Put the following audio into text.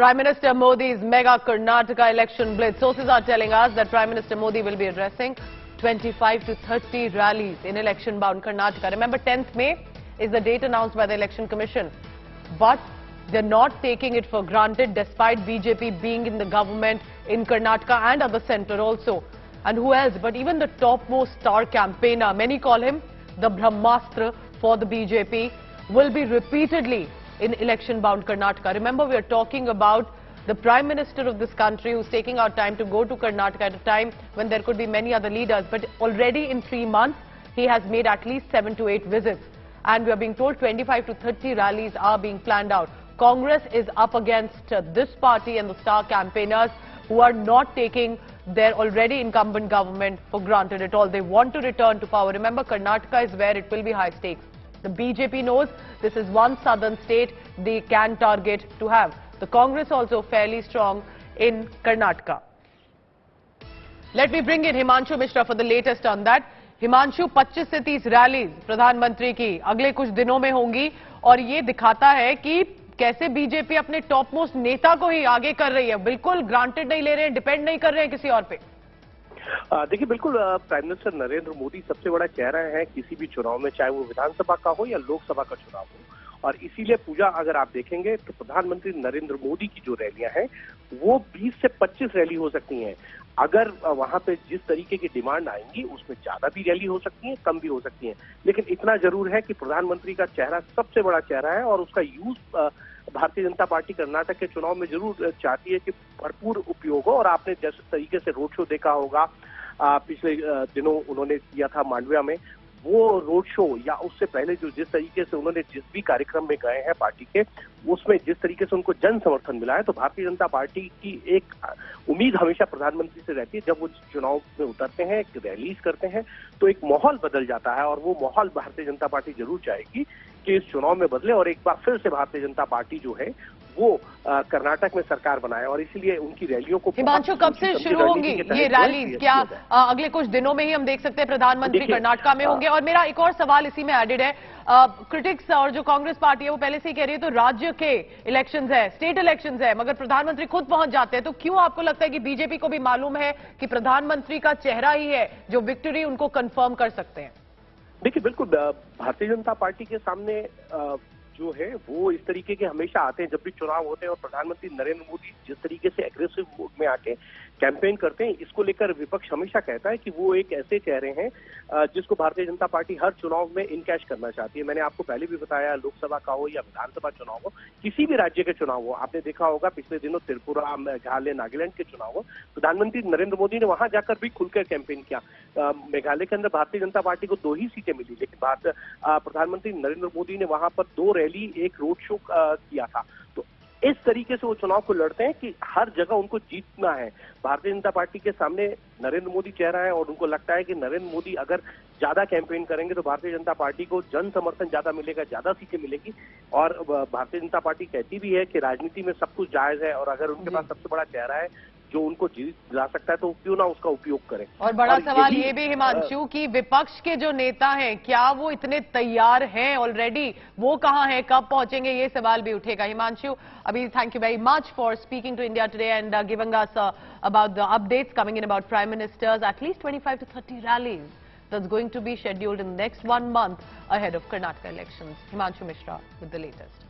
Prime Minister Modi's mega Karnataka election blitz. Sources are telling us that Prime Minister Modi will be addressing 25 to 30 rallies in election-bound Karnataka. Remember, 10th May is the date announced by the Election Commission. But they're not taking it for granted, despite BJP being in the government in Karnataka and at the centre also. And who else? But even the topmost star campaigner, many call him the Brahmastra for the BJP, will be repeatedly in election-bound Karnataka. Remember, we are talking about the Prime Minister of this country who's taking our time to go to Karnataka at a time when there could be many other leaders. But already in 3 months, he has made at least 7 to 8 visits. And we are being told 25 to 30 rallies are being planned out. Congress is up against this party and the star campaigners who are not taking their already incumbent government for granted at all. They want to return to power. Remember, Karnataka is where it will be high stakes. The BJP knows this is one southern state they can target to have. The Congress also fairly strong in Karnataka. Let me bring in Himanshu Mishra for the latest on that. Himanshu 25 से 30 rallies प्रधानमंत्री की अगले कुछ दिनों में होंगी और ये दिखाता है कि कैसे बीजेपी अपने टॉप मोस्ट नेता को ही आगे कर रही है, बिल्कुल ग्रांटेड नहीं ले रहे हैं, डिपेंड नहीं कर रहे हैं किसी और पे। देखिए, बिल्कुल प्राइम मिनिस्टर नरेंद्र मोदी सबसे बड़ा चेहरा है किसी भी चुनाव में, चाहे वो विधानसभा का हो या लोकसभा का चुनाव हो। और इसीलिए पूजा अगर आप देखेंगे तो प्रधानमंत्री नरेंद्र मोदी की जो रैलियां हैं वो 20 से 25 रैली हो सकती हैं। अगर वहां पे जिस तरीके की डिमांड आएंगी उसमें ज्यादा भी रैली हो सकती है, कम भी हो सकती है, लेकिन इतना जरूर है कि प्रधानमंत्री का चेहरा सबसे बड़ा चेहरा है और उसका यूज भारतीय जनता पार्टी कर्नाटक के चुनाव में जरूर चाहती है कि भरपूर उपयोग हो। और आपने जिस तरीके से रोड शो देखा होगा पिछले दिनों उन्होंने किया था मांडविया में, वो रोड शो या उससे पहले जो जिस तरीके से उन्होंने जिस भी कार्यक्रम में गए हैं पार्टी के, उसमें जिस तरीके से उनको जन समर्थन मिला है, तो भारतीय जनता पार्टी की एक उम्मीद हमेशा प्रधानमंत्री से रहती है जब वो चुनाव में उतरते हैं, रैलीज करते हैं, तो एक माहौल बदल जाता है। और वो माहौल भारतीय जनता पार्टी जरूर चाहेगी कि इस चुनाव में बदले और एक बार फिर से भारतीय जनता पार्टी जो है वो कर्नाटक में सरकार बनाए। और इसीलिए उनकी रैलियों को हिमांशु कब से शुरू होंगी ये रैलीज? क्या अगले कुछ दिनों में ही हम देख सकते हैं प्रधानमंत्री कर्नाटका में होंगे? और मेरा एक और सवाल इसी में एडेड है, क्रिटिक्स और जो कांग्रेस पार्टी है वो पहले से ही कह रही है तो राज्य के इलेक्शंस है, स्टेट इलेक्शंस है, मगर प्रधानमंत्री खुद पहुंच जाते हैं, तो क्यों आपको लगता है कि बीजेपी को भी मालूम है कि प्रधानमंत्री का चेहरा ही है जो विक्ट्री उनको कंफर्म कर सकते हैं? देखिए, बिल्कुल भारतीय जनता पार्टी के सामने जो है वो इस तरीके के हमेशा आते हैं जब भी चुनाव होते हैं। और प्रधानमंत्री नरेंद्र मोदी जिस तरीके से एग्रेसिव मोड में आके कैंपेन करते हैं, इसको लेकर विपक्ष हमेशा कहता है कि वो एक ऐसे चेहरे हैं जिसको भारतीय जनता पार्टी हर चुनाव में इनकैश करना चाहती है। मैंने आपको पहले भी बताया, लोकसभा का हो या विधानसभा चुनाव हो, किसी भी राज्य के चुनाव हो, आपने देखा होगा पिछले दिनों त्रिपुरा, मेघालय, नागालैंड के चुनाव हो, प्रधानमंत्री नरेंद्र मोदी ने वहां जाकर भी खुलकर कैंपेन किया। मेघालय के अंदर भारतीय जनता पार्टी को 2 ही सीटें मिली, लेकिन प्रधानमंत्री नरेंद्र मोदी ने वहां पर 2 रैली, एक रोड शो किया था। तो इस तरीके से वो चुनाव को लड़ते हैं कि हर जगह उनको जीतना है। भारतीय जनता पार्टी के सामने नरेंद्र मोदी चेहरा है और उनको लगता है कि नरेंद्र मोदी अगर ज्यादा कैंपेन करेंगे तो भारतीय जनता पार्टी को जन समर्थन ज्यादा मिलेगा, ज्यादा सीटें मिलेगी। और भारतीय जनता पार्टी कहती भी है कि राजनीति में सब कुछ जायज है और अगर उनके पास सबसे बड़ा चेहरा है जो उनको जीत दिला सकता है तो क्यों ना उसका उपयोग करें। और बड़ा सवाल ये भी हिमांशु कि विपक्ष के जो नेता हैं क्या वो इतने तैयार हैं ऑलरेडी? वो कहाँ हैं, कब पहुंचेंगे, ये सवाल भी उठेगा। हिमांशु, अभी thank you very much for speaking to India Today and giving us about the updates coming in about Prime Minister's at least 25 to 30 rallies that's going to be scheduled in the next 1 month ahead of Karnataka elections. Himanshu Mishra with the latest.